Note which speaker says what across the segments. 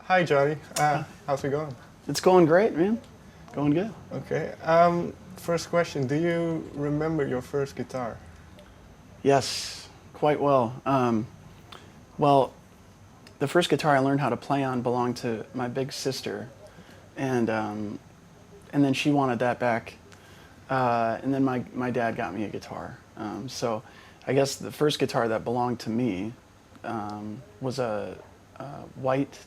Speaker 1: Hi, Johnny. How's it going?
Speaker 2: It's going great, man. Going good.
Speaker 1: Okay. First question: do you remember your first guitar?
Speaker 2: Yes, quite well. Well, the first guitar I learned how to play on belonged to my big sister, and then she wanted that back, and then my dad got me a guitar. So, I guess the first guitar that belonged to me was a white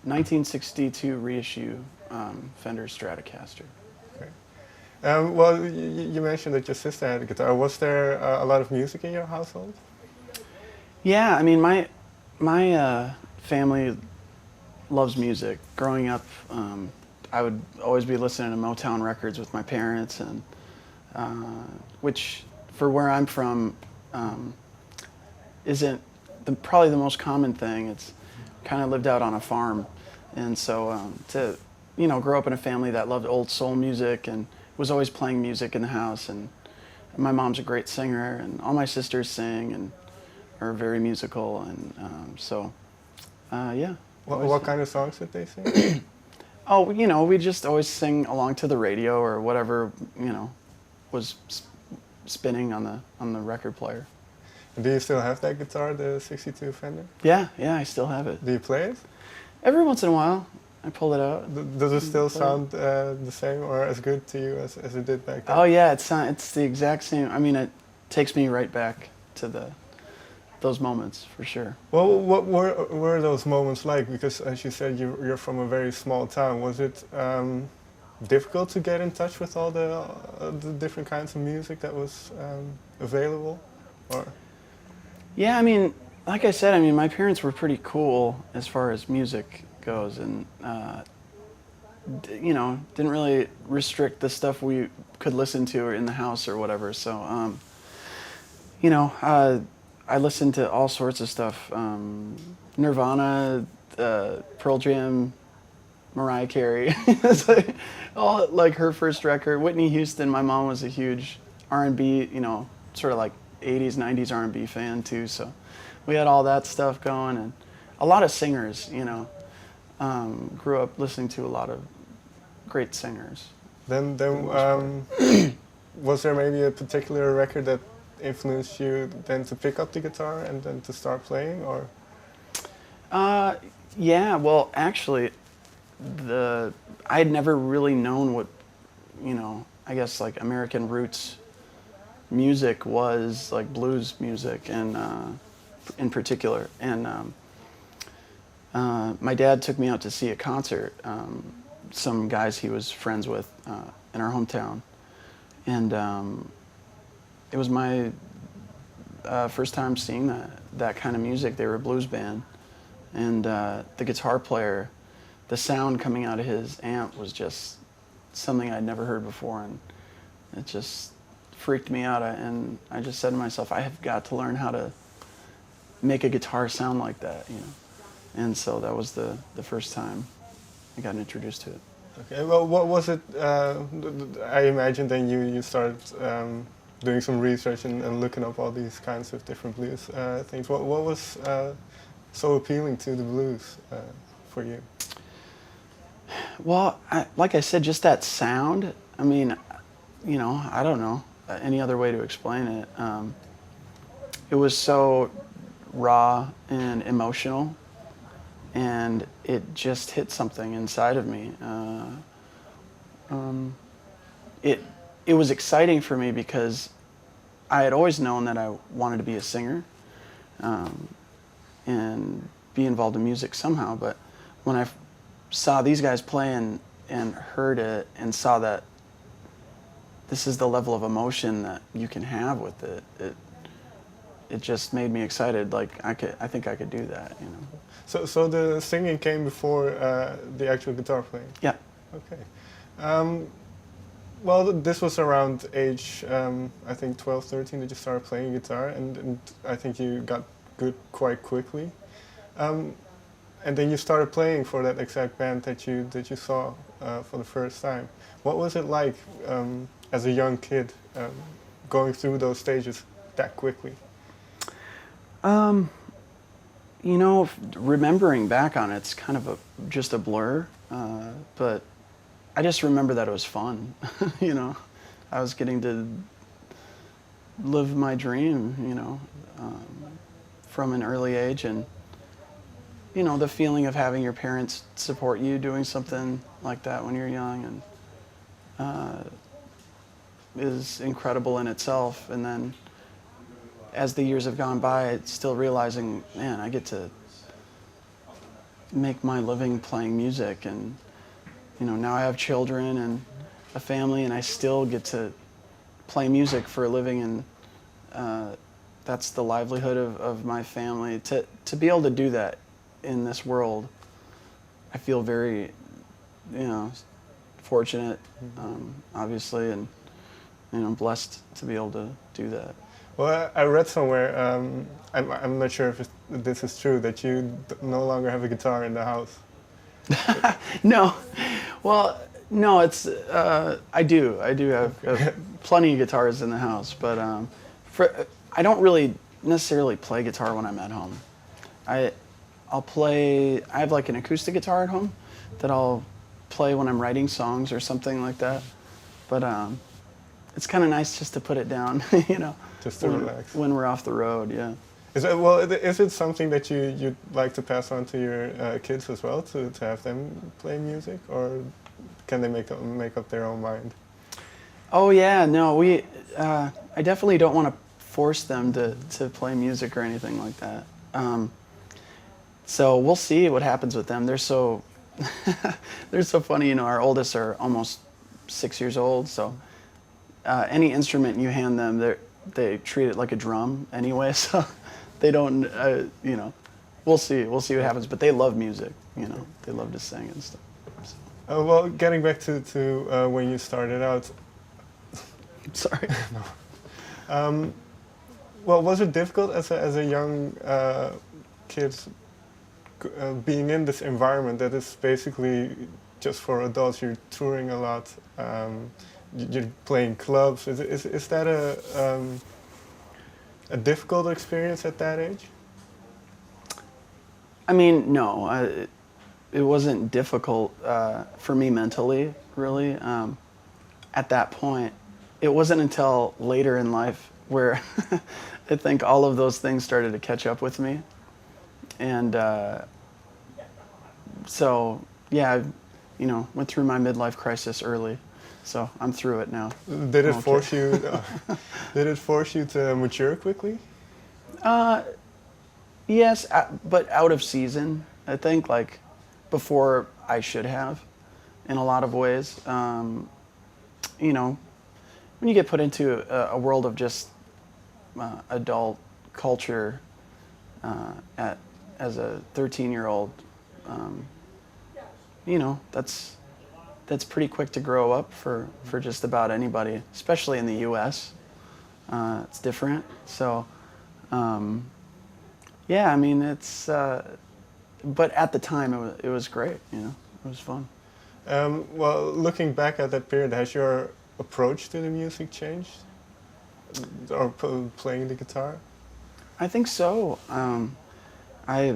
Speaker 2: 1962 reissue Fender Stratocaster.
Speaker 1: Okay. Well, you mentioned that your sister had a guitar. Was there a lot of music in your household?
Speaker 2: Yeah, I mean my family loves music. Growing up, I would always be listening to Motown records with my parents, and which for where I'm from isn't probably the most common thing. It's kind of lived out on a farm, and so to grow up in a family that loved old soul music and was always playing music in the house, and my mom's a great singer, and all my sisters sing and are very musical, and yeah.
Speaker 1: What kind of songs did they sing?
Speaker 2: Oh, we just always sing along to the radio or whatever, was spinning on the record player.
Speaker 1: And do you still have that guitar, the '62 Fender?
Speaker 2: Yeah, I still have it.
Speaker 1: Do you play it?
Speaker 2: Every once in a while, I pull it out.
Speaker 1: Does it still sound the same or as good to you as it did back then?
Speaker 2: Oh yeah, it's the exact same. I mean, it takes me right back to those moments for sure.
Speaker 1: Well, what were those moments like? Because as you said, you're from a very small town. Was it difficult to get in touch with all the different kinds of music that was available? Or
Speaker 2: Yeah, I mean, like I said, I mean, my parents were pretty cool as far as music goes, and didn't really restrict the stuff we could listen to or in the house or whatever. So, I listened to all sorts of stuff: Nirvana, Pearl Jam, Mariah Carey. It's like her first record. Whitney Houston. My mom was a huge R&B, sort of like '80s, '90s R&B fan too. So we had all that stuff going, and a lot of singers. Grew up listening to a lot of great singers.
Speaker 1: then was there maybe a particular record that influenced you then to pick up the guitar and then to start playing, or?
Speaker 2: Yeah, well, actually, I had never really known what, I guess like American roots music was, like blues music, and in particular. And my dad took me out to see a concert. Some guys he was friends with in our hometown, and it was my first time seeing that kind of music. They were a blues band, and the guitar player, the sound coming out of his amp was just something I'd never heard before, and it just freaked me out. And I just said to myself, I have got to learn how to make a guitar sound like that, And so that was the first time I got introduced to it.
Speaker 1: Okay, well, what was it? I imagine then you started doing some research and looking up all these kinds of different blues things. What was so appealing to the blues for you?
Speaker 2: Well, like I said, just that sound. I mean, I don't know any other way to explain it. It was so raw and emotional, and it just hit something inside of me. It was exciting for me because I had always known that I wanted to be a singer and be involved in music somehow. But when I saw these guys play and heard it and saw that this is the level of emotion that you can have with it, it just made me excited. Like I think I could do that,
Speaker 1: So the singing came before the actual guitar playing?
Speaker 2: Yeah.
Speaker 1: Okay. Well, this was around age, I think 12, 13 that you started playing guitar, and I think you got good quite quickly. And then you started playing for that exact band that you saw for the first time. What was it like as a young kid going through those stages that quickly?
Speaker 2: You know, remembering back on it's kind of just a blur, but I just remember that it was fun. You know, I was getting to live my dream, you know, from an early age, and you know, the feeling of having your parents support you doing something like that when you're young and is incredible in itself. And then as the years have gone by, it's still realizing, man, I get to make my living playing music, and you know, now I have children and a family, and I still get to play music for a living, and that's the livelihood of my family. To be able to do that in this world, I feel very, you know, fortunate, obviously, and you know, blessed to be able to do that.
Speaker 1: Well, I read somewhere, I'm not sure if this is true, that you no longer have a guitar in the house.
Speaker 2: No, well, no, it's I do have plenty of guitars in the house, but I don't really necessarily play guitar when I'm at home. I'll play. I have like an acoustic guitar at home that I'll play when I'm writing songs or something like that. But it's kind of nice just to put it down, you know,
Speaker 1: Just to relax.
Speaker 2: when we're off the road. Yeah.
Speaker 1: Is it something that you'd like to pass on to your kids as well, to have them play music, or can they make up their own mind?
Speaker 2: Oh yeah, no, I definitely don't want to force them to play music or anything like that. So we'll see what happens with them. They're so they're so funny. You know, our oldest are almost 6 years old, so any instrument you hand them, they treat it like a drum anyway. So they don't, you know. We'll see what happens. But they love music. You know, they love to sing and stuff. So.
Speaker 1: Well, getting back to when you started out.
Speaker 2: Sorry.
Speaker 1: Well, was it difficult as a young kid being in this environment that is basically just for adults? You're touring a lot. You're playing clubs. Is that a difficult experience at that age?
Speaker 2: I mean, no. It wasn't difficult for me mentally, really. At that point, it wasn't until later in life where I think all of those things started to catch up with me. And so, yeah, you know, went through my midlife crisis early. So I'm through it now.
Speaker 1: Did it force you? Did it force you to mature quickly?
Speaker 2: Yes, but out of season. I think, like, before I should have, in a lot of ways. You know, when you get put into a world of just adult culture as a 13-year-old, you know, that's pretty quick to grow up for just about anybody, especially in the U.S. It's different. So, yeah, I mean, it's, but at the time it was great, you know, it was fun.
Speaker 1: Well, looking back at that period, has your approach to the music changed? Or playing the guitar?
Speaker 2: I think so. I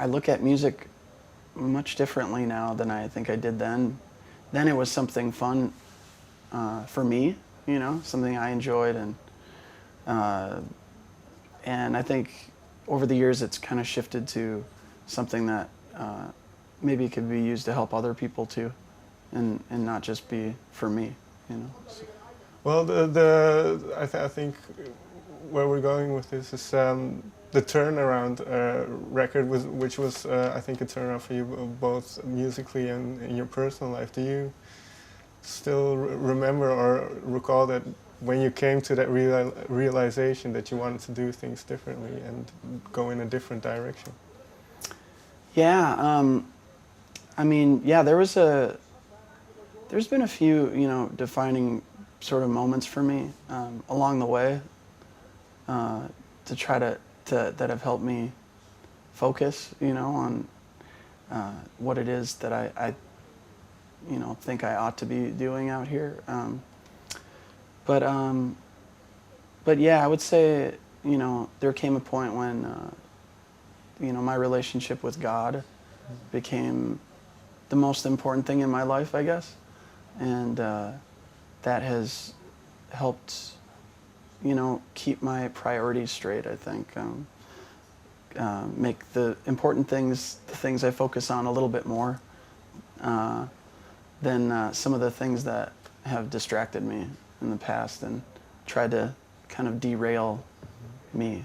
Speaker 2: look at music much differently now than I think I did then. Then it was something fun for me, you know, something I enjoyed, and I think over the years it's kind of shifted to something that maybe could be used to help other people too, and not just be for me, you know. So.
Speaker 1: Well, I think where we're going with this is the Turnaround record, which was I think a turnaround for you both musically and in your personal life. Do you still remember or recall that when you came to that realization that you wanted to do things differently and go in a different direction?
Speaker 2: Yeah, I mean, yeah, there's been a few, you know, defining sort of moments for me along the way to try to that have helped me focus, you know, on what it is that I you know, think I ought to be doing out here. But yeah, I would say, you know, there came a point when my relationship with God became the most important thing in my life, I guess. And that has helped, keep my priorities straight, I think. Make the important things, the things I focus on, a little bit more than some of the things that have distracted me in the past and tried to kind of derail me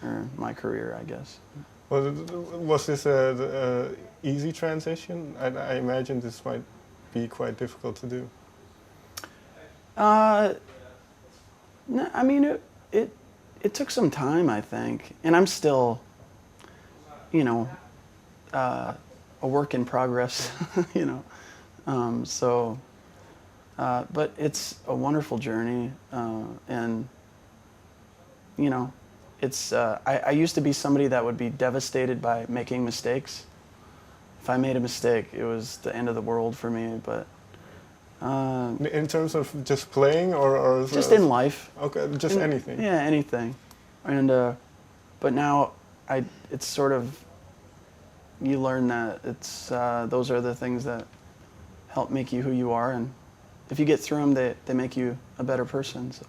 Speaker 2: or my career, I guess.
Speaker 1: Was this a easy transition? I imagine this might be quite difficult to do.
Speaker 2: No, I mean, it took some time, I think, and I'm still, a work in progress, but it's a wonderful journey, and, I used to be somebody that would be devastated by making mistakes. If I made a mistake, it was the end of the world for me, but...
Speaker 1: in terms of just playing or
Speaker 2: just in life.
Speaker 1: Okay, just anything.
Speaker 2: Yeah, anything. And but now it's sort of, you learn that it's those are the things that help make you who you are, and if you get through them, they make you a better person. So.